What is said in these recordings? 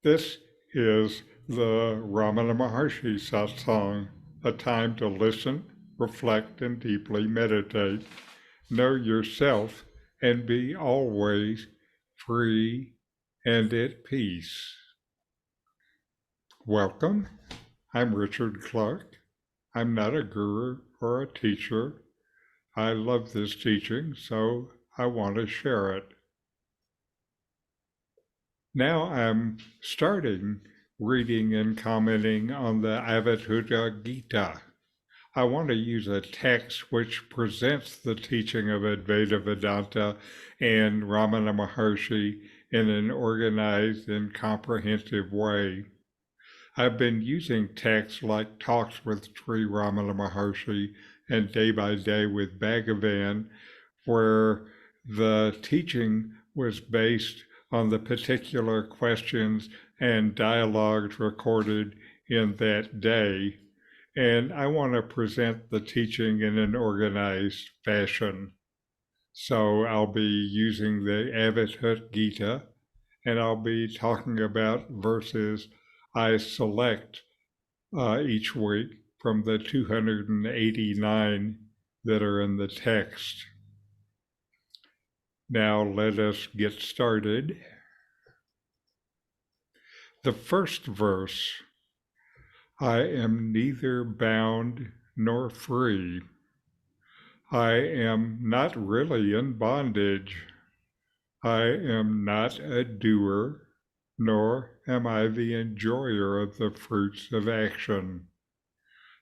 This is the Ramana Maharshi satsang, a time to listen, reflect, and deeply meditate. Know yourself and be always free and at peace. Welcome. I'm Richard Clarke. I'm not a guru or a teacher. I love this teaching, so I want to share it. Now I'm starting reading and commenting on the Avadhuta Gita. I want to use a text which presents the teaching of Advaita Vedanta and Ramana Maharshi in an organized and comprehensive way. I've been using texts like Talks with Sri Ramana Maharshi and Day by Day with Bhagavan, where the teaching was based on the particular questions and dialogues recorded in that day. And I want to present the teaching in an organized fashion. So I'll be using the Avadhuta Gita, and I'll be talking about verses I select each week from the 289 that are in the text. Now let us get started. The first verse, I am neither bound nor free. I am not really in bondage. I am not a doer, nor am I the enjoyer of the fruits of action.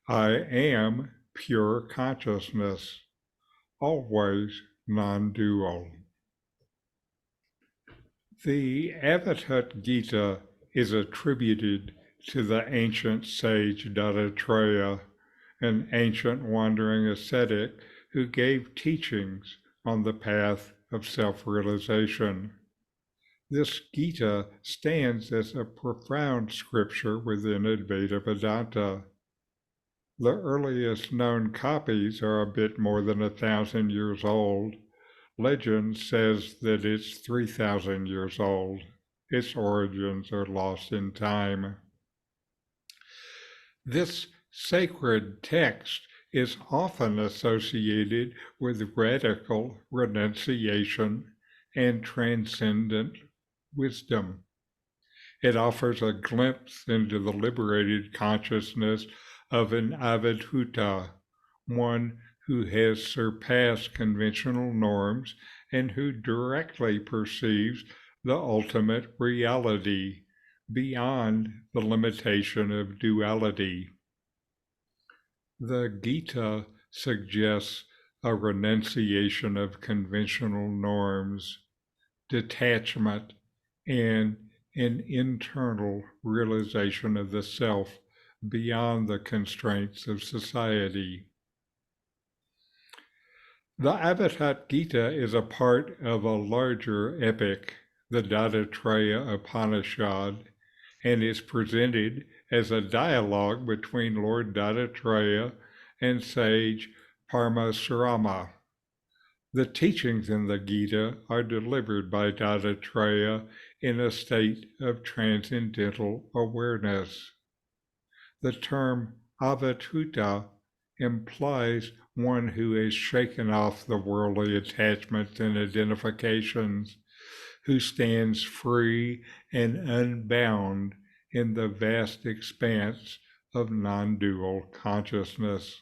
I am pure consciousness, always non-dual. The Avadhuta Gita is attributed to the ancient sage Dattatreya, an ancient wandering ascetic who gave teachings on the path of self-realization. This Gita stands as a profound scripture within Advaita Vedanta. The earliest known copies are a bit more than 1,000 years old. Legend says that it's 3,000 years old. Its origins are lost in time. This sacred text is often associated with radical renunciation and transcendent wisdom. It offers a glimpse into the liberated consciousness of an Avadhuta, one who has surpassed conventional norms and who directly perceives the ultimate reality beyond the limitation of duality. The Gita suggests a renunciation of conventional norms, detachment, and an internal realization of the self beyond the constraints of society. The Avadhuta Gita is a part of a larger epic, the Dattatreya Upanishad, and is presented as a dialogue between Lord Dattatreya and sage Paramasrama. The teachings in the Gita are delivered by Dattatreya in a state of transcendental awareness. The term Avadhuta implies one who has shaken off the worldly attachments and identifications, who stands free and unbound in the vast expanse of non-dual consciousness.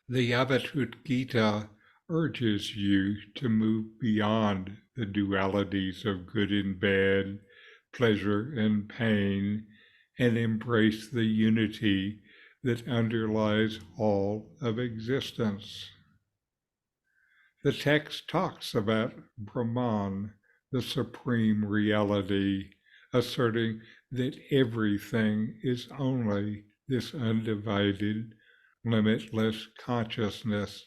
The Avadhuta Gita urges you to move beyond the dualities of good and bad, pleasure and pain, and embrace the unity that underlies all of existence. The text talks about Brahman, the supreme reality, asserting that everything is only this undivided, limitless consciousness.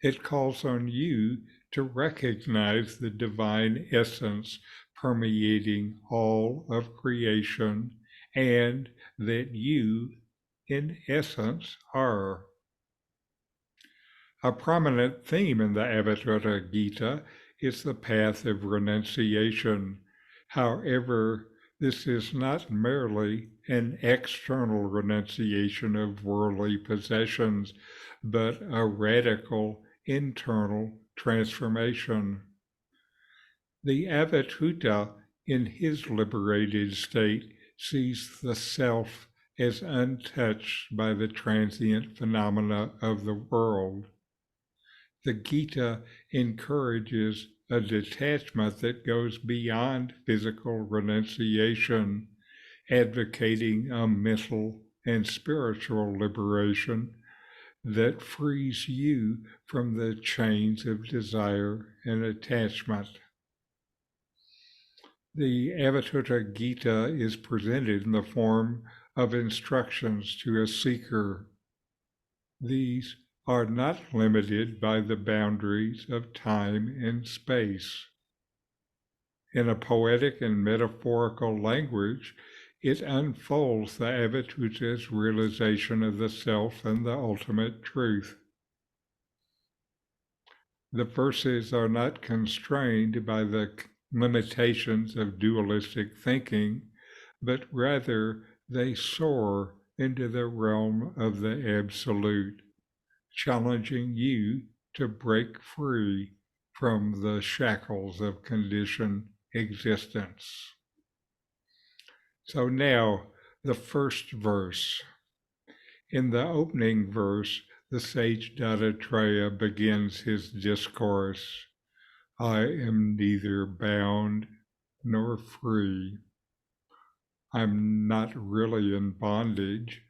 It calls on you to recognize the divine essence permeating all of creation, and that you, in essence, are. A prominent theme in the Avadhuta Gita is the path of renunciation, However, this is not merely an external renunciation of worldly possessions, but a radical internal transformation. The Avadhuta, in his liberated state, sees the self as untouched by the transient phenomena of the world. The Gita encourages a detachment that goes beyond physical renunciation, advocating a mental and spiritual liberation that frees you from the chains of desire and attachment. The Avadhuta Gita is presented in the form of instructions to a seeker. These are not limited by the boundaries of time and space. In a poetic and metaphorical language, it unfolds the Avadhuta's realization of the self and the ultimate truth. The verses are not constrained by the limitations of dualistic thinking, but rather they soar into the realm of the absolute, challenging you to break free from the shackles of conditioned existence. So now, the first verse. In the opening verse, the sage Dattatreya begins his discourse. I am neither bound nor free. I'm not really in bondage.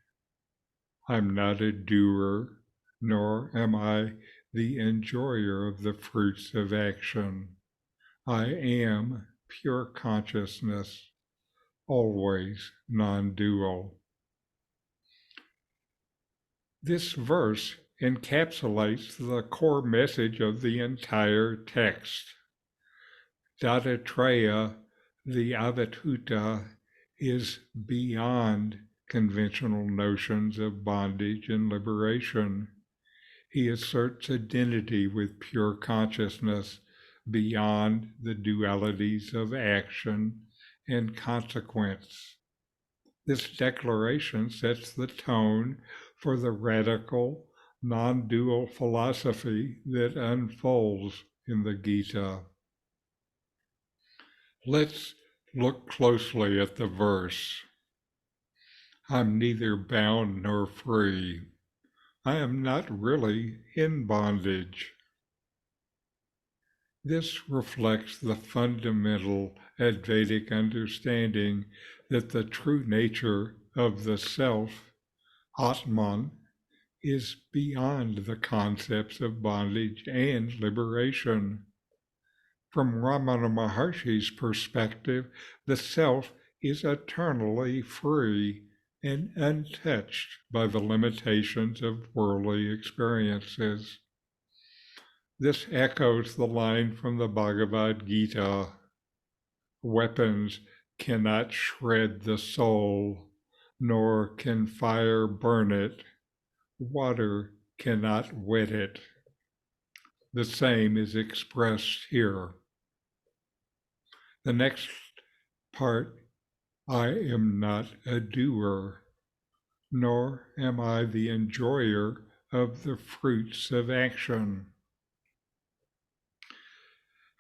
I'm not a doer, nor am I the enjoyer of the fruits of action. I am pure consciousness, always non-dual. This verse encapsulates the core message of the entire text. Dattatreya, the Avadhuta, is beyond conventional notions of bondage and liberation. He asserts identity with pure consciousness beyond the dualities of action and consequence. This declaration sets the tone for the radical, non-dual philosophy that unfolds in the Gita. Let's look closely at the verse. I'm neither bound nor free. I am not really in bondage. This reflects the fundamental Advaitic understanding that the true nature of the self, Atman, is beyond the concepts of bondage and liberation. From Ramana Maharshi's perspective, the self is eternally free and untouched by the limitations of worldly experiences. This echoes the line from the Bhagavad Gita, weapons cannot shred the soul, nor can fire burn it, water cannot wet it. The same is expressed here. The next part, I am not a doer, nor am I the enjoyer of the fruits of action.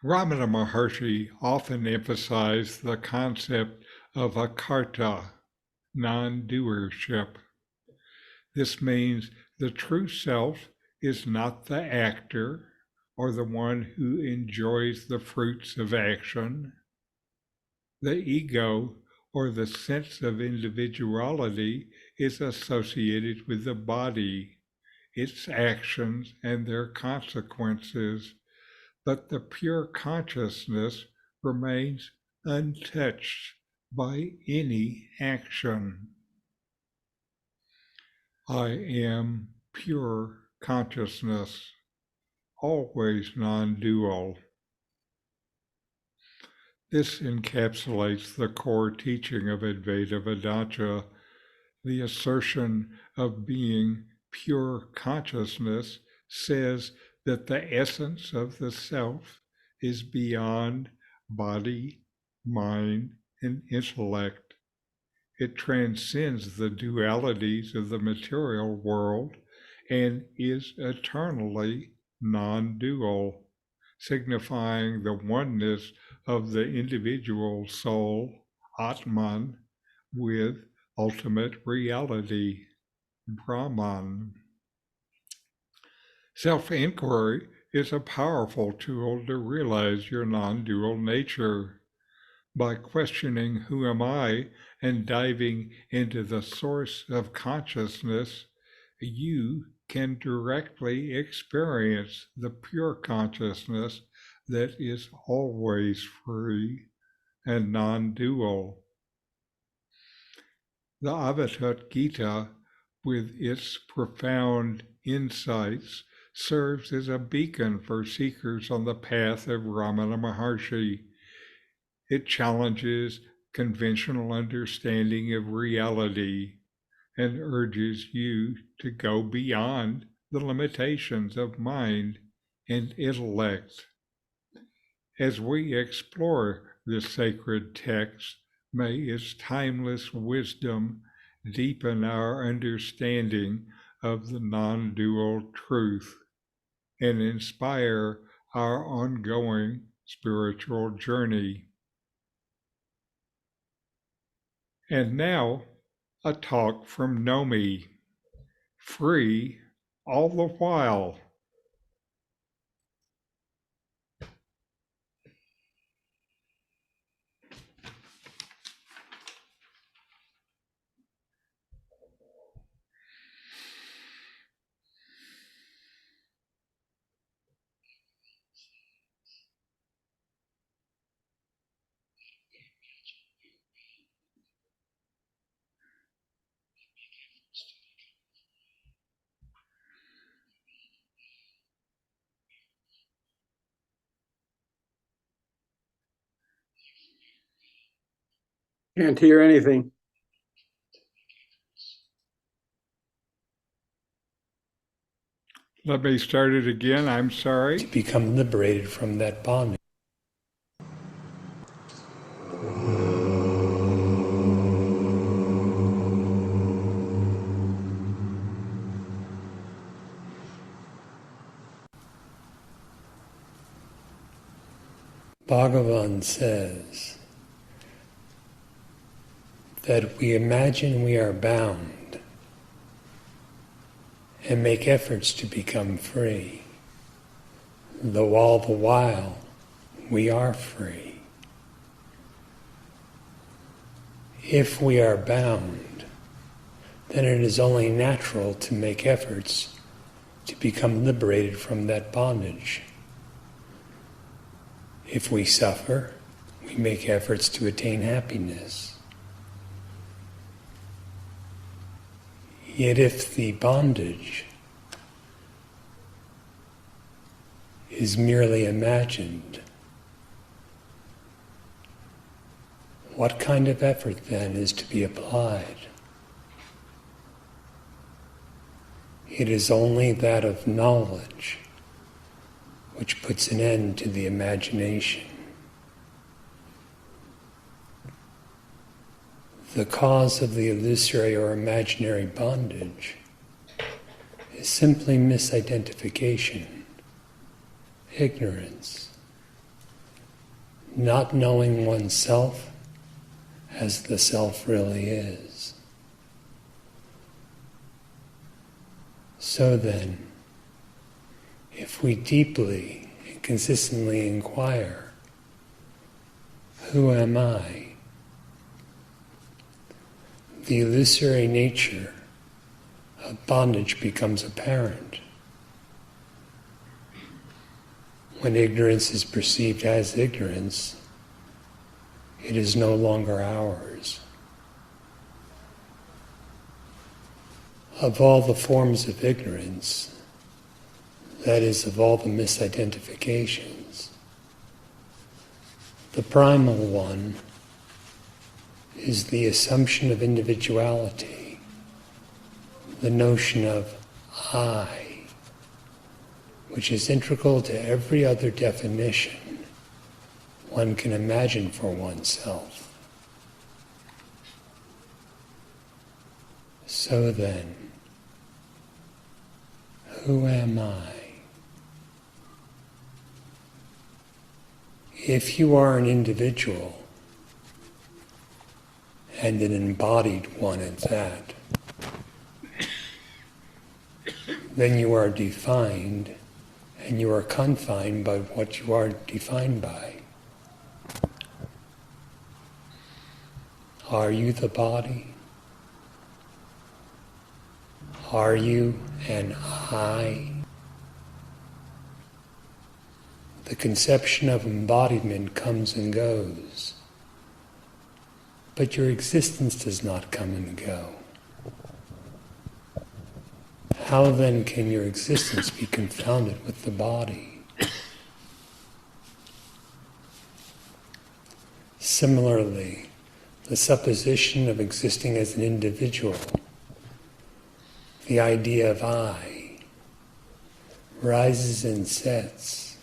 Ramana Maharshi often emphasized the concept of akarta, non-doership. This means the true self is not the actor or the one who enjoys the fruits of action. The ego, or the sense of individuality, is associated with the body, its actions, and their consequences, but the pure consciousness remains untouched by any action. I am pure consciousness, always non-dual. This encapsulates the core teaching of Advaita Vedanta. The assertion of being pure consciousness says that the essence of the self is beyond body, mind, and intellect. It transcends the dualities of the material world and is eternally non-dual, signifying the oneness of the individual soul, Atman, with ultimate reality, Brahman. Self-inquiry is a powerful tool to realize your non-dual nature. By questioning who am I and diving into the source of consciousness, you can directly experience the pure consciousness that is always free and non-dual. The Avadhuta Gita, with its profound insights, serves as a beacon for seekers on the path of Ramana Maharshi. It challenges conventional understanding of reality and urges you to go beyond the limitations of mind and intellect. As we explore this sacred text, may its timeless wisdom deepen our understanding of the non-dual truth and inspire our ongoing spiritual journey. And now, a talk from Nomi, free all the while. Can't hear anything. Let me start it again. I'm sorry. To become liberated from that bondage. Bhagavan says that we imagine we are bound and make efforts to become free, though all the while we are free. If we are bound, then it is only natural to make efforts to become liberated from that bondage. If we suffer, we make efforts to attain happiness. Yet if the bondage is merely imagined, what kind of effort then is to be applied? It is only that of knowledge which puts an end to the imagination. The cause of the illusory or imaginary bondage is simply misidentification, ignorance, not knowing oneself as the self really is. So then, if we deeply and consistently inquire, who am I? The illusory nature of bondage becomes apparent. When ignorance is perceived as ignorance, it is no longer ours. Of all the forms of ignorance, that is, of all the misidentifications, the primal one is the assumption of individuality, the notion of I, which is integral to every other definition, one can imagine for oneself. So then, who am I? If you are an individual, and an embodied one at that, then you are defined, and you are confined by what you are defined by. Are you the body? Are you an I? The conception of embodiment comes and goes, but your existence does not come and go. How then can your existence be confounded with the body? Similarly, the supposition of existing as an individual, the idea of I, rises and sets,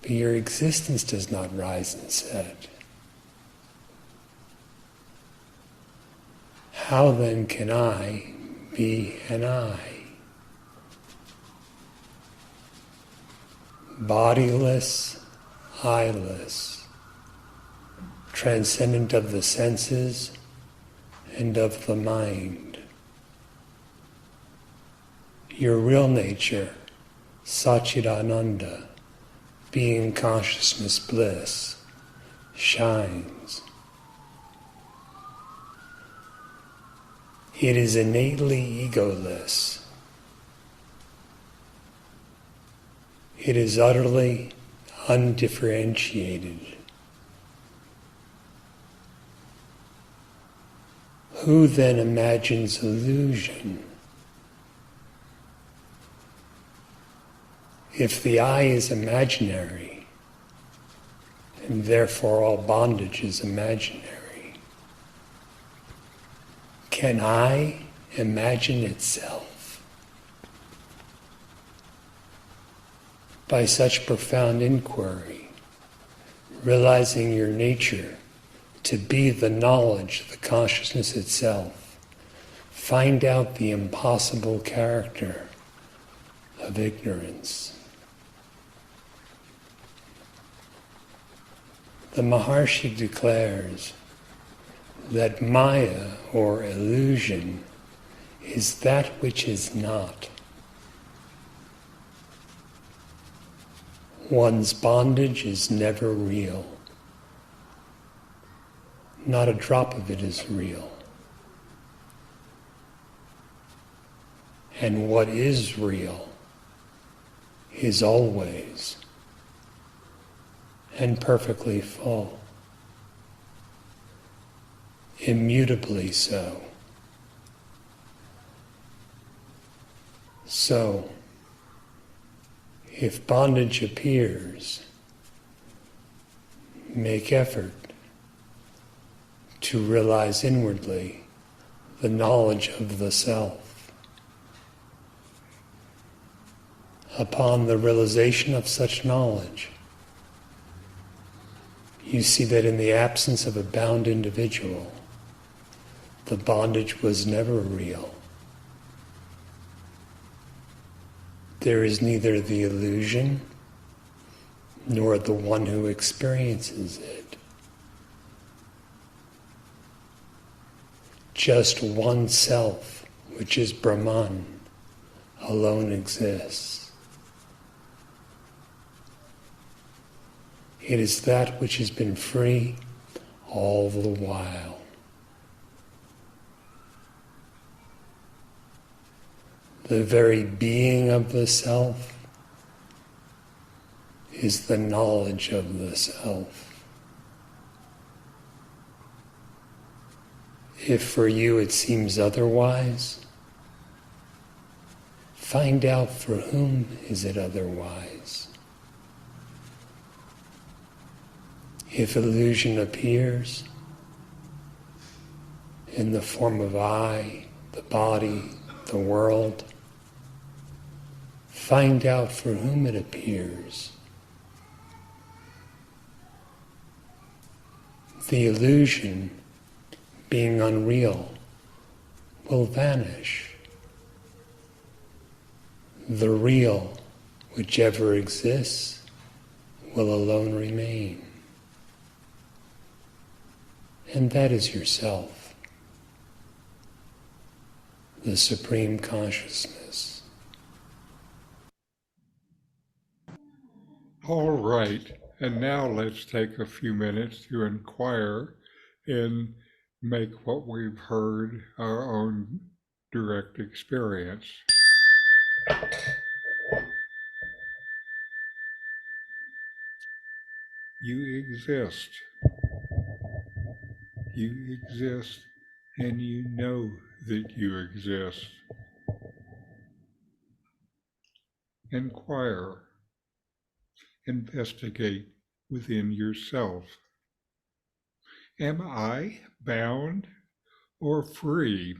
but your existence does not rise and set. How then can I be an I? Bodiless, eyeless, transcendent of the senses and of the mind. Your real nature, Satchidananda, being consciousness bliss, shines. It is innately egoless. It is utterly undifferentiated. Who then imagines illusion? If the I is imaginary, and therefore all bondage is imaginary, can I imagine itself? By such profound inquiry, realizing your nature to be the knowledge, the consciousness itself, find out the impossible character of ignorance. The Maharshi declares that Maya, or illusion, is that which is not. One's bondage is never real. Not a drop of it is real. And what is real is always and perfectly full. Immutably so. So, if bondage appears, make effort to realize inwardly the knowledge of the self. Upon the realization of such knowledge, you see that in the absence of a bound individual, the bondage was never real. There is neither the illusion nor the one who experiences it. Just one self, which is Brahman, alone exists. It is that which has been free all the while. The very being of the self is the knowledge of the self. If for you it seems otherwise, find out for whom is it otherwise. If illusion appears in the form of I, the body, the world, find out for whom it appears. the illusion, being unreal, will vanish. The real, whichever exists, will alone remain. And that is yourself, the Supreme Consciousness. All right, and now let's take a few minutes to inquire and make what we've heard our own direct experience. You exist. You exist, and you know that you exist. Inquire. Investigate within yourself. Am I bound or free?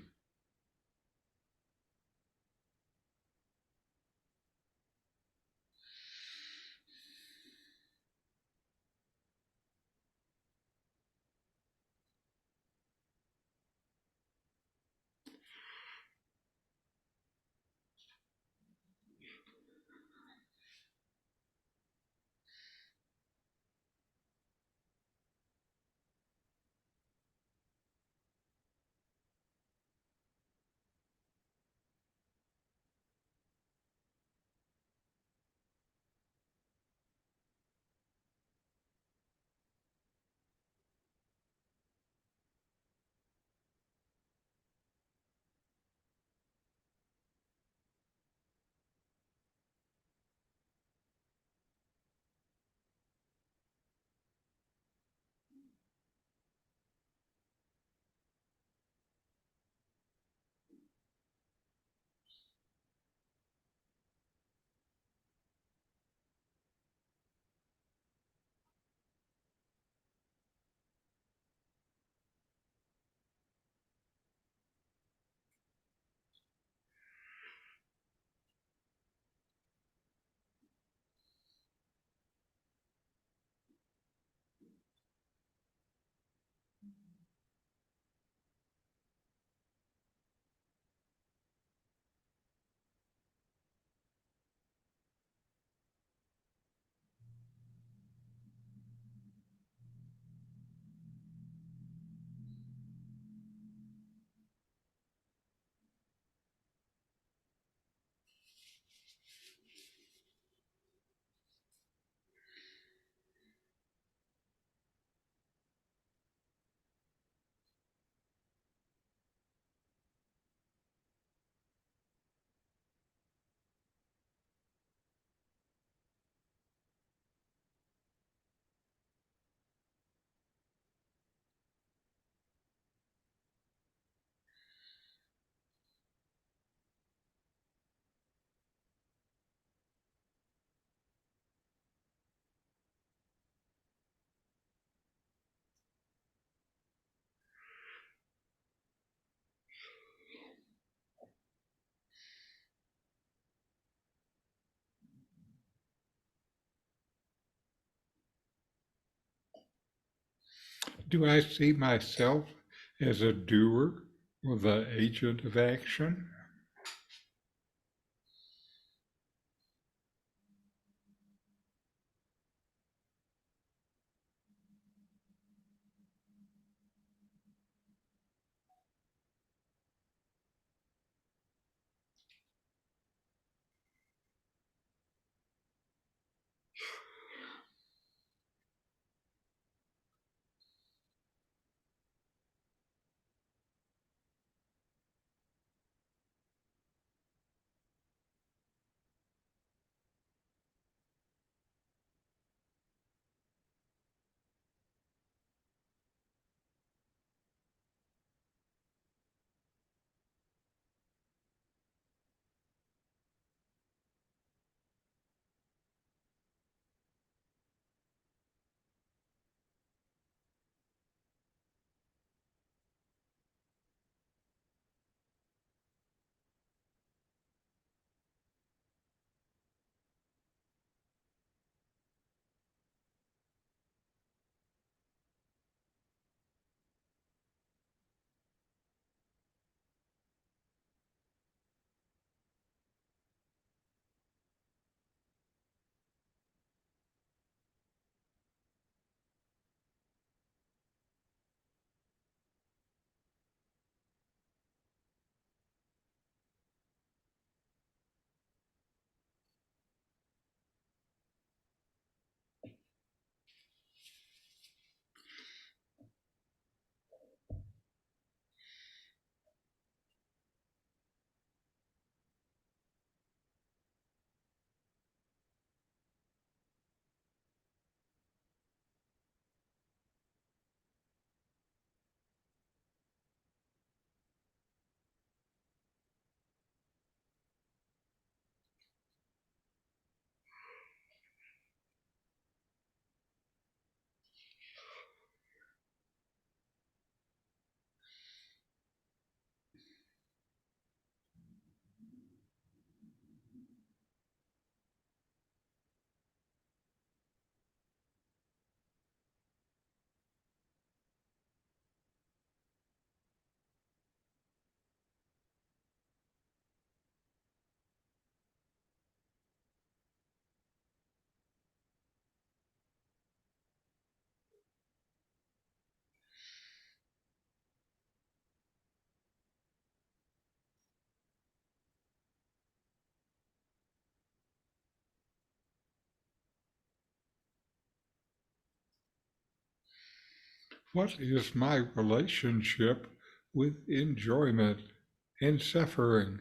Do I see myself as a doer or the agent of action? What is my relationship with enjoyment and suffering?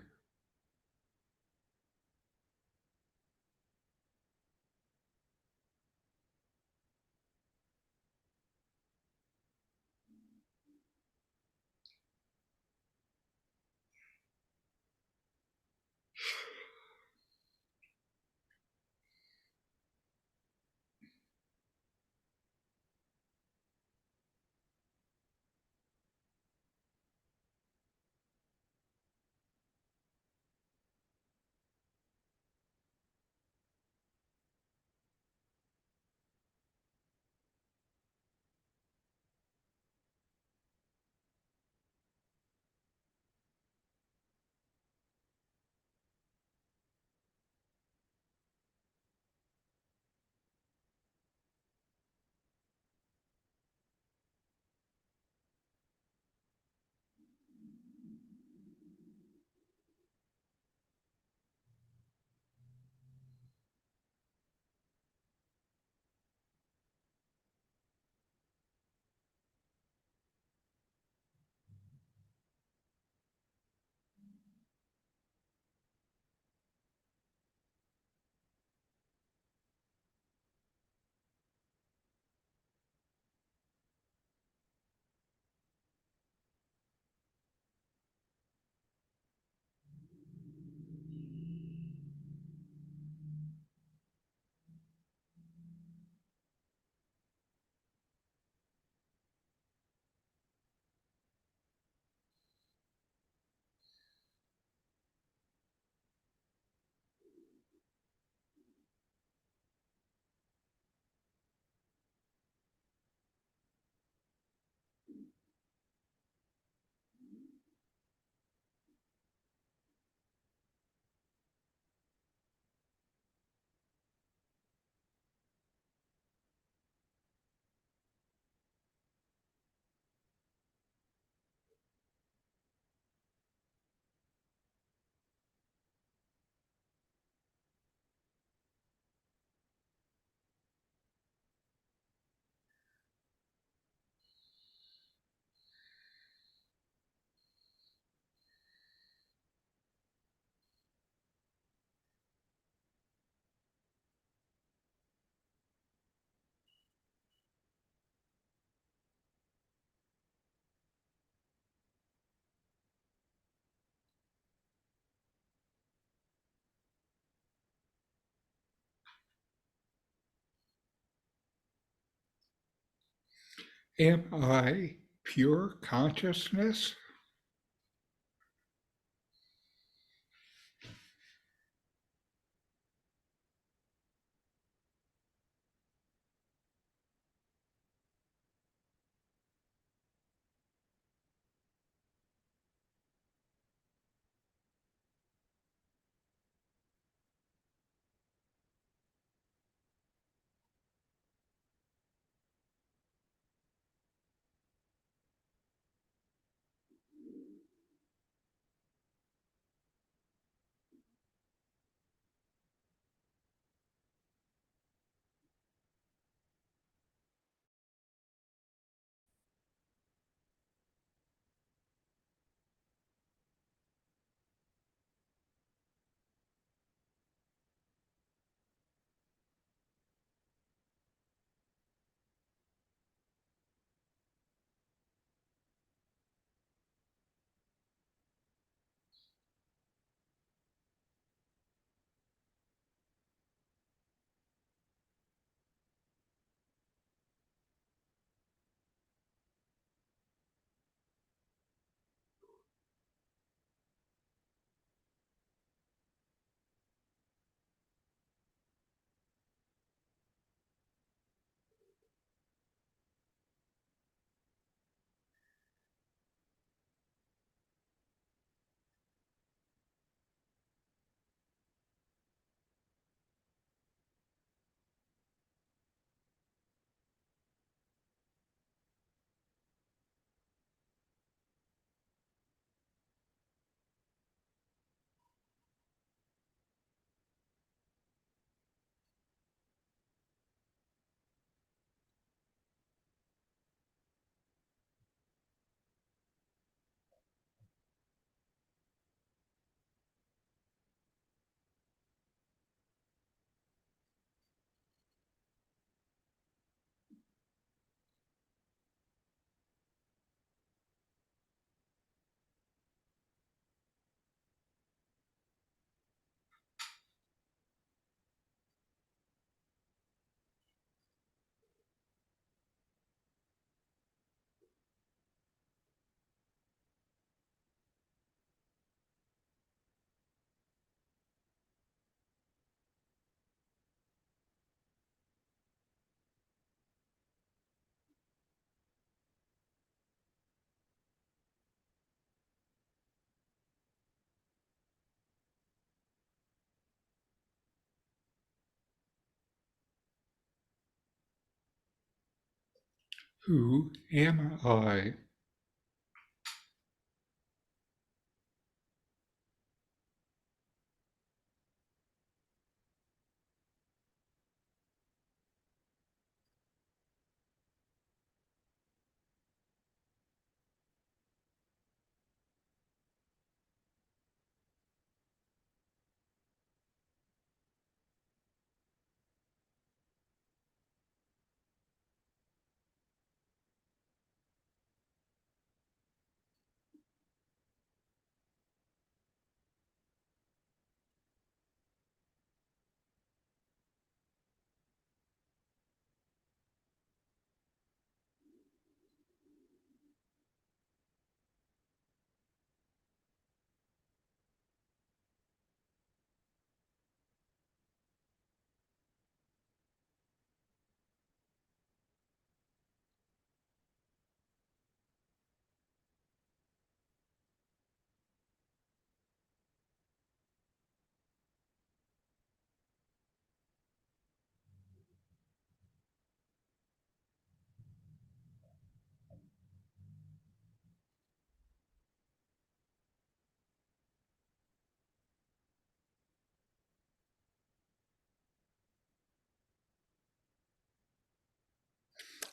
Am I pure consciousness? Who am I?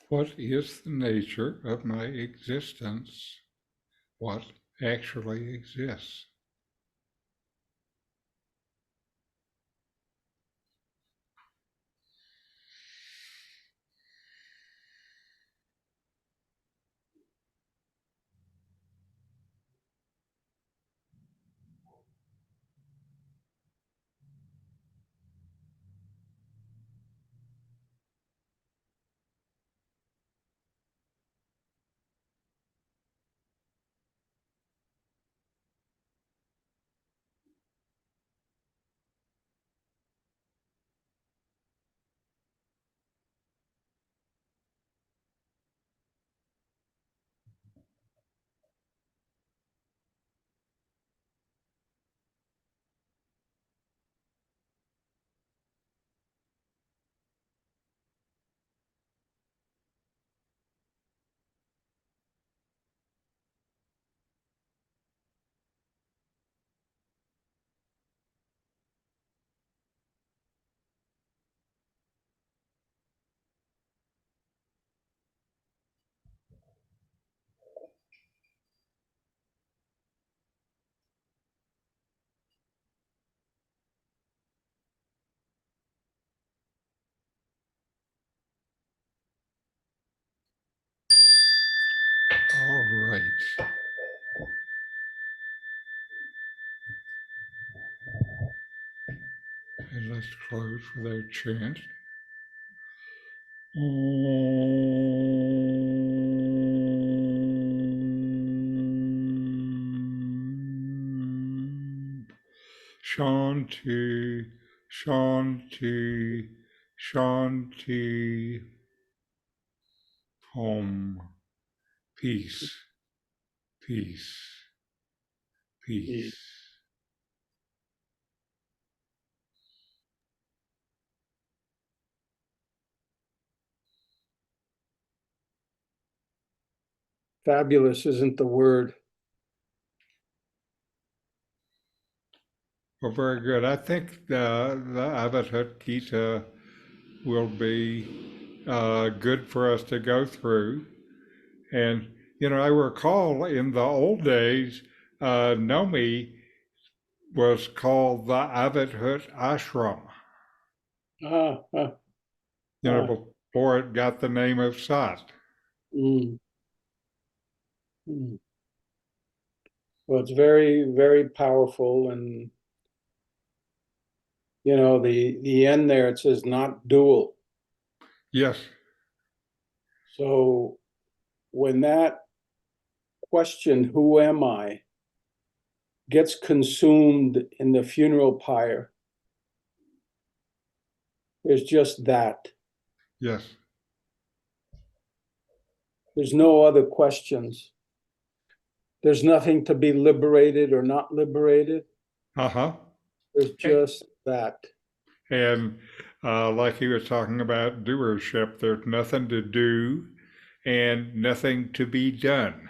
What is the nature of my existence? What actually exists? All right. And let's close with our chant. Shanti, Shanti, Shanti, Om, peace, peace, peace. Fabulous isn't the word. Well, very good. I think the Avadhuta Gita will be good for us to go through. And, I recall in the old days, Nomi was called the Avadhuta Ashram, Ah, ah, ah. before it got the name of Sat. Mm, mm. Well, it's very, very powerful. And, the end there, it says not dual. Yes, So when that question, who am I, gets consumed in the funeral pyre, there's just that. yes. There's no other questions. There's nothing to be liberated or not liberated. Uh-huh. There's just that. And like he was talking about doership, there's nothing to do and nothing to be done.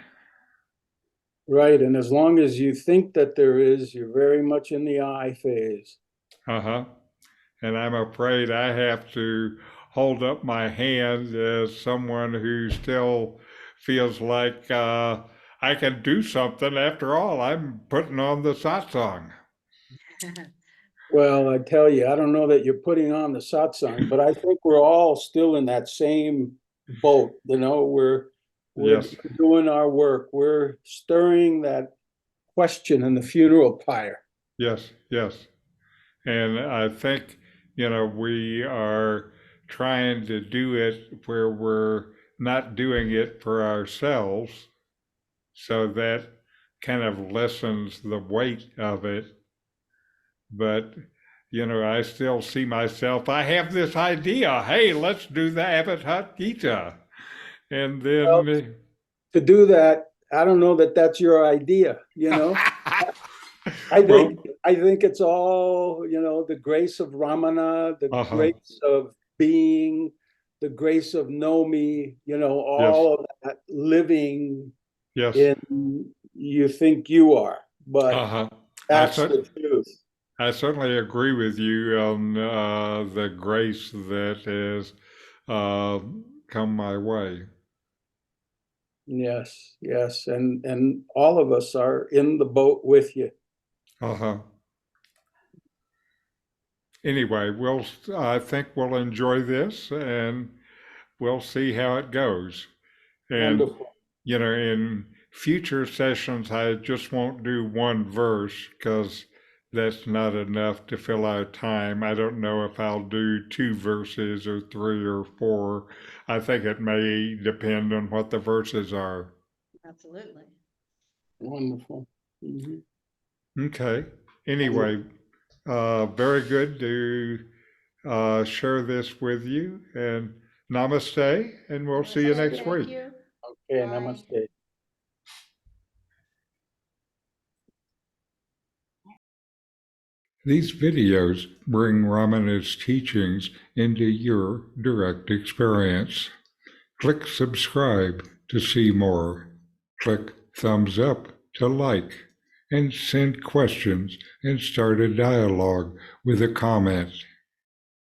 Right. And as long as you think that there is, you're very much in the I phase. Uh-huh. And I'm afraid I have to hold up my hand as someone who still feels like I can do something. After all, I'm putting on the satsang. Well, I tell you, I don't know that you're putting on the satsang, but I think we're all still in that same boat. We're Yes, doing our work. We're stirring that question in the funeral pyre. yes, yes. And I think, we are trying to do it where we're not doing it for ourselves. So that kind of lessens the weight of it. But, I still see myself, I have this idea. Hey, let's do the Avadhuta Gita. And Well, then, to do that, I don't know that that's your idea, I well, think it's all, the grace of Ramana, the uh-huh, grace of being, the grace of know me, yes, all of that living yes, in you think you are, but uh-huh. I, that's cer- the truth. I certainly agree with you on the grace that has uh, come my way. Yes, yes. And all of us are in the boat with you. Uh-huh. Anyway, I think we'll enjoy this and we'll see how it goes. And, Wonderful. in future sessions, I just won't do one verse because that's not enough to fill our time. I don't know if I'll do 2 verses or 3 or 4. I think it may depend on what the verses are. Absolutely. Wonderful. Mhm. Okay. Anyway, very good to share this with you. And namaste, and we'll see you next Thank week. you. Okay, Bye. namaste. These videos bring Ramana's teachings into your direct experience. Click subscribe to see more. Click thumbs up to like, and send questions and start a dialogue with a comment.